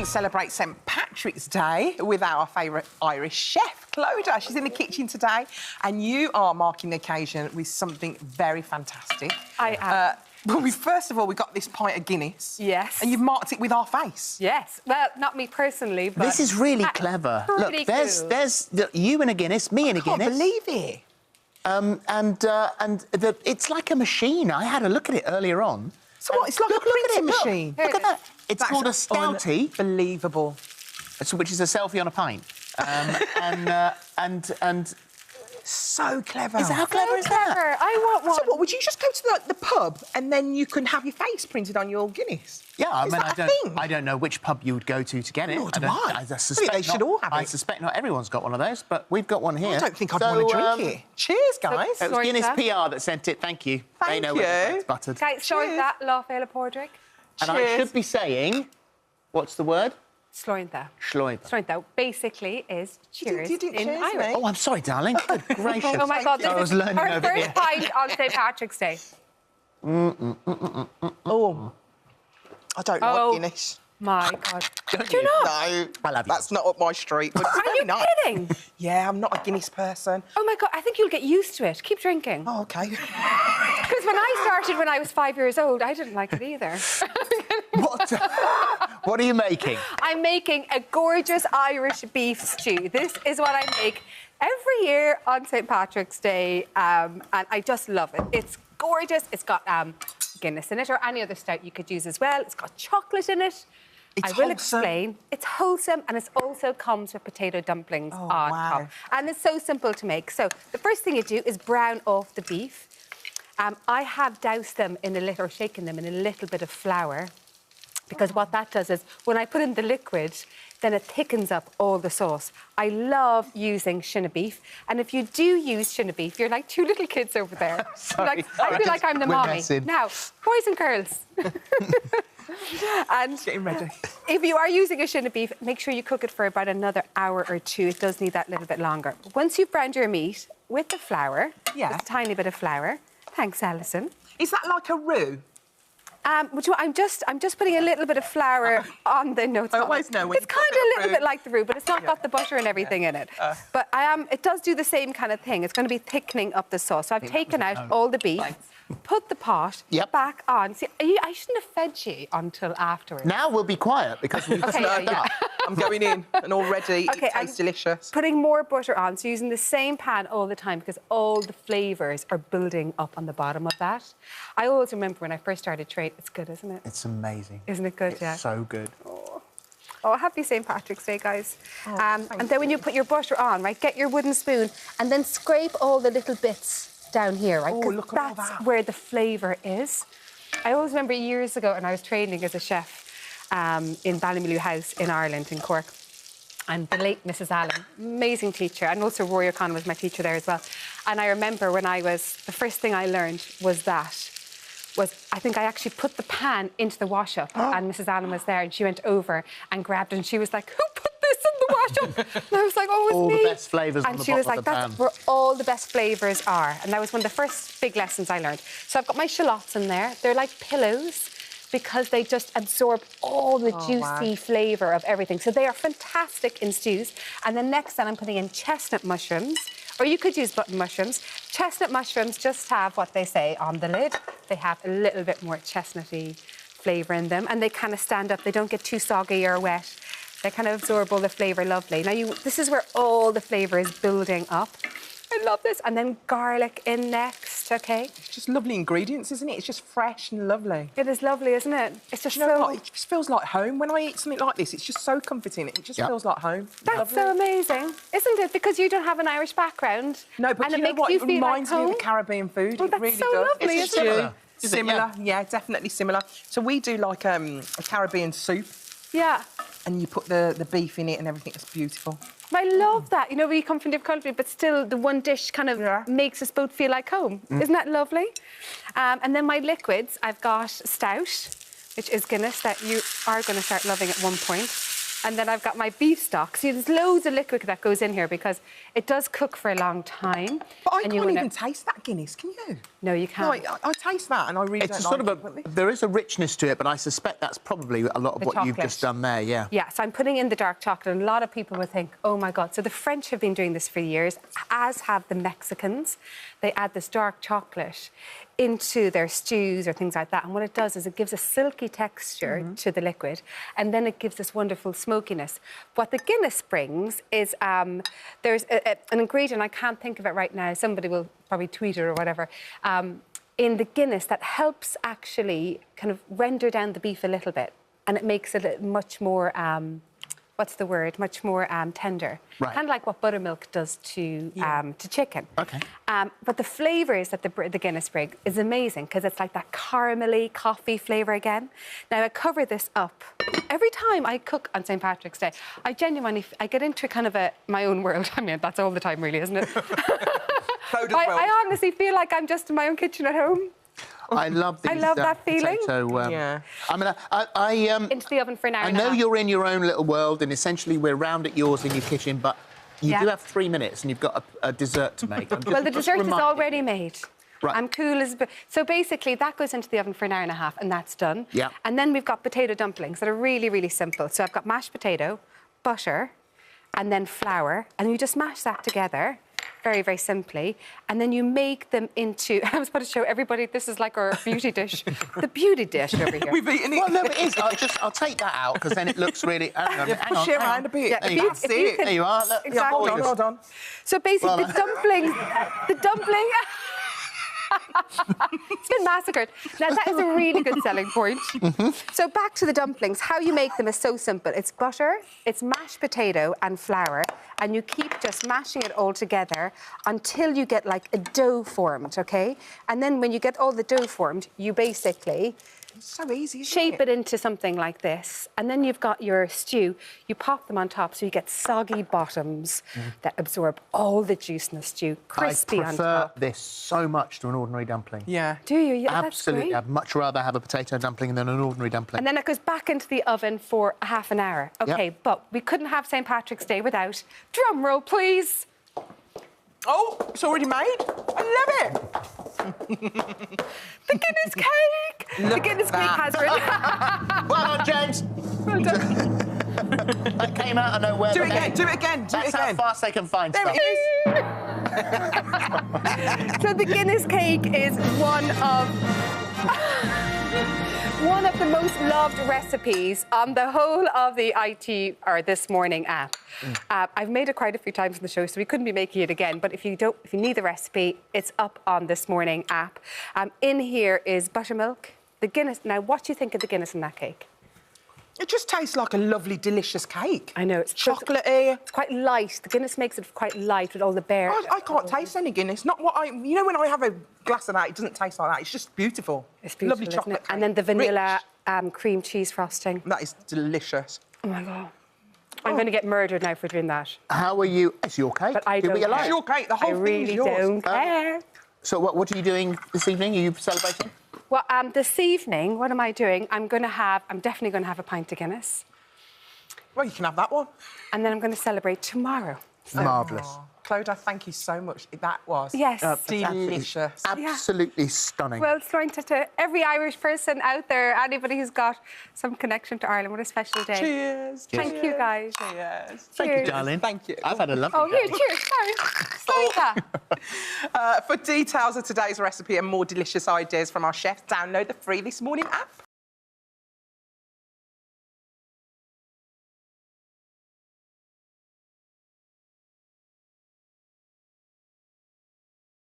celebrate St. Patrick's Day with our favourite Irish chef, Clodagh. She's in the kitchen today, and you are marking the occasion with something very fantastic. I am. Well, first of all, we got this pint of Guinness. Yes. And you've marked it with our face. Yes. Well, not me personally, but... This is really clever. Look, there's you and a Guinness, me and a Guinness. I can't believe it. It's like a machine. I had a look at it earlier on. So what? It's like a printing machine. Look at that. It's called a stoutie. Unbelievable. Which is a selfie on a pint. And so clever. How clever is that? I want one. So what, would you just go to the pub and then you can have your face printed on your Guinness? Yeah, I mean, thing? I don't know which pub you would go to get it. Nor do I. I suspect they should all have it. I suspect not everyone's got one of those, but we've got one here. I don't think I'd want to drink it. Cheers, guys. It was Guinness PR that sent it. Thank you. Thank they know you. it's buttered. Okay, showing that, lá Phillip Podrick. And I should be saying, what's the word? Slointha. Slointha. Slointha basically is cheers you didn't in cheers Irish. me. Oh, I'm sorry, darling. Good gracious. Oh, my God. I was learning our over first here. pint on St. Patrick's Day. Oh, I don't like Guinness. My God. Do you not? No, I love you. That's not up my street. But Are you kidding? Yeah, I'm not a Guinness person. Oh, my God. I think you'll get used to it. Keep drinking. Oh, OK. Because when I started when I was 5 years old, I didn't like it either. What are you making? I'm making a gorgeous Irish beef stew. This is what I make every year on St. Patrick's Day, and I just love it. It's gorgeous. It's got Guinness in it, or any other stout you could use as well. It's got chocolate in it. It's I will wholesome. explain. It's wholesome, and it also comes with potato dumplings on top. And it's so simple to make. So the first thing you do is brown off the beef. I have doused them in or shaken them in a little bit of flour, because what that does is, when I put in the liquid, then it thickens up all the sauce. I love using shinna beef, and if you do use shinna beef, you're like two little kids over there. Sorry. I feel like I'm the mommy. Now, boys and girls. And getting ready. If you are using a shinna beef, make sure you cook it for about another hour or two. It does need that little bit longer. But once you've browned your meat with the flour, just a tiny bit of flour. Thanks, Alison. Is that like a roux? I'm just putting a little bit of flour on the notes. I always know when it's kind of a little bit like the roux, but it's not got the butter and everything in it. But it does do the same kind of thing. It's going to be thickening up the sauce. So I've taken out all the beef, put the pot back on. See, I shouldn't have fed you until afterwards. Now we'll be quiet because we've slurred up. I'm going in, and already it tastes delicious. Putting more butter on, so using the same pan all the time, because all the flavours are building up on the bottom of that. I always remember when I first started trade. It's good, isn't it? It's amazing. Isn't it good? It's so good. Oh, happy St. Patrick's Day, guys. And then when you put your butter on, right, get your wooden spoon and then scrape all the little bits down here, right? Oh, look at all that's that. where the flavour is. I always remember years ago when I was training as a chef in Ballymaloe House in Ireland, in Cork. And the late Mrs. Allen, amazing teacher, and also Rory O'Connor was my teacher there as well. And I remember when the first thing I learned was I think I actually put the pan into the wash-up, and Mrs. Allen was there, and she went over and grabbed it, and she was like, "Who put this in the wash-up?" And I was like, "Oh, it's all me." All the best flavours on the bottom of the pan. And she was like, "That's where all the best flavours are." And that was one of the first big lessons I learned. So I've got my shallots in there. They're like pillows, because they just absorb all the juicy flavour of everything. So they are fantastic in stews. And then next then I'm putting in chestnut mushrooms, or you could use button mushrooms. Chestnut mushrooms just have what they say on the lid. They have a little bit more chestnutty flavour in them, and they kind of stand up. They don't get too soggy or wet. They kind of absorb all the flavour lovely. Now, this is where all the flavour is building up. I love this. And then garlic in next, OK? It's just lovely ingredients, isn't it? It's just fresh and lovely. It is lovely, isn't it? It's just It just feels like home. When I eat something like this, it's just so comforting. It just feels like home. That's so amazing, isn't it? Because you don't have an Irish background. No, but and you know what? It reminds me of the Caribbean food. Well, it that's really so does. lovely, It's isn't a it? Similar, yeah, definitely similar. So we do like a Caribbean soup. Yeah. And you put the beef in it and everything. It's beautiful. I love that. You know, we come from different countries, but still the one dish kind of makes us both feel like home. Isn't that lovely? And then my liquids, I've got stout, which is Guinness, that you are going to start loving at one point. And then I've got my beef stock. See, there's loads of liquid that goes in here because it does cook for a long time. But I can't even taste that Guinness, can you? No, you can't. No, I taste that and I really It's don't a sort of there is a richness to it, but I suspect that's probably a lot of what you've just done there, yeah. Yeah, so I'm putting in the dark chocolate, and a lot of people would think, oh, my God. So the French have been doing this for years, as have the Mexicans. They add this dark chocolate into their stews or things like that, and what it does is it gives a silky texture to the liquid, and then it gives this wonderful smokiness. What the Guinness brings is there's an ingredient, I can't think of it right now, somebody will probably tweet it or whatever, in the Guinness that helps actually kind of render down the beef a little bit, and it makes it much more, what's the word, much more tender. Right. Kind of like what buttermilk does to chicken. OK. But the flavours that the Guinness brings is amazing because it's like that caramelly coffee flavour again. Now, I cover this up. Every time I cook on St. Patrick's Day, I genuinely, I get into kind of my own world. I mean, that's all the time, really, isn't it? I honestly feel like I'm just in my own kitchen at home. I love these. I love that feeling. Yeah. I mean, into the oven for an hour. I know you're in your own little world, and essentially we're round at yours in your kitchen, but you do have 3 minutes, and you've got a dessert to make. Well, the dessert is already made. Right. I'm cool as... So basically, that goes into the oven for an hour and a half, and that's done. Yeah. And then we've got potato dumplings that are really, really simple. So I've got mashed potato, butter, and then flour, and you just mash that together very, very simply, and then you make them into... I was about to show everybody, this is like our beauty dish. The beauty dish over here. We've eaten it. Well, no, it is. I'll take that out, because then it looks really... Hang on, Push it around a bit. Yeah, There you go. There you are. Look, Exactly. Hold on. So basically, the dumpling... It's been massacred. Now, that is a really good selling point. So back to the dumplings. How you make them is so simple. It's butter, it's mashed potato and flour, and you keep just mashing it all together until you get like a dough formed, OK? And then when you get all the dough formed, you basically... It's so easy, shape it into something like this, and then you've got your stew. You pop them on top, so you get soggy bottoms that absorb all the juice in the stew, crispy on top. I prefer this so much to an ordinary dumpling. Yeah. Do you? Yeah, Absolutely. That's I'd much rather have a potato dumpling than an ordinary dumpling. and then it goes back into the oven for half an hour. OK, but we couldn't have St. Patrick's Day without... Drum roll, please. Oh, it's already made. I love it. The Guinness Cake. The Guinness Cake has been... Well done, James. Well done. That came out of nowhere. Do it again. That's how fast they can find There stuff. it is. So the Guinness Cake is one of the most loved recipes on the whole of the IT or This Morning app. I've made it quite a few times in the show, so we couldn't be making it again. But if you need the recipe, it's up on This Morning app. In here is buttermilk, the Guinness. Now, what do you think of the Guinness in that cake? It just tastes like a lovely, delicious cake. I know, it's chocolatey. It's quite light. The Guinness makes it quite light with all the bear. I can't taste any Guinness. Not what I... You know, when I have a glass of that, it doesn't taste like that. It's just beautiful. It's beautiful, lovely chocolate cake. And then the vanilla cream cheese frosting. That is delicious. Oh, my God. I'm going to get murdered now for doing that. How are you? It's your cake. But I Do don't what you care. like. It's your cake. The whole thing is yours. I really don't care. So what are you doing this evening? Are you celebrating? Well, this evening, what am I doing? I'm definitely going to have a pint of Guinness. Well, you can have that one. And then I'm going to celebrate tomorrow. Marvellous. Clodagh, thank you so much. That was delicious. Absolutely stunning. Well, thanks to every Irish person out there, anybody who's got some connection to Ireland. What a special day. Cheers. Thank you, guys. Cheers. Thank you, darling. Thank you. I've had a lovely Oh, day. here, cheers. Sorry. For details of today's recipe and more delicious ideas from our chefs, download the free This Morning app.